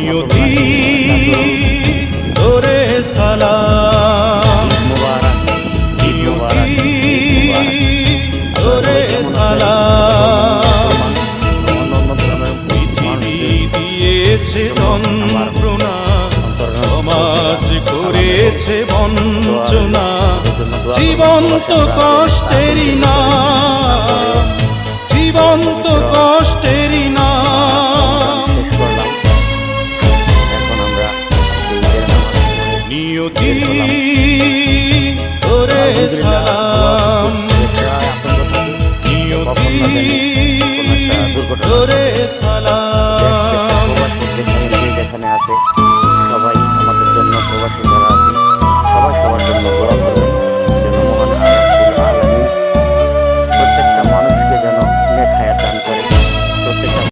নিয়তি তোরে সালাম, নিয়তি তোরে সালাম। পৃথিবী দিয়েছে যন্ত্রণা, সমাজ করেছে বঞ্চনা, জীবন্ত কষ্টেরই নাম, জীবন্ত কষ্টেরই নাম। নিয়তি তোরে সালাম, নিয়তি তোরে সালাম।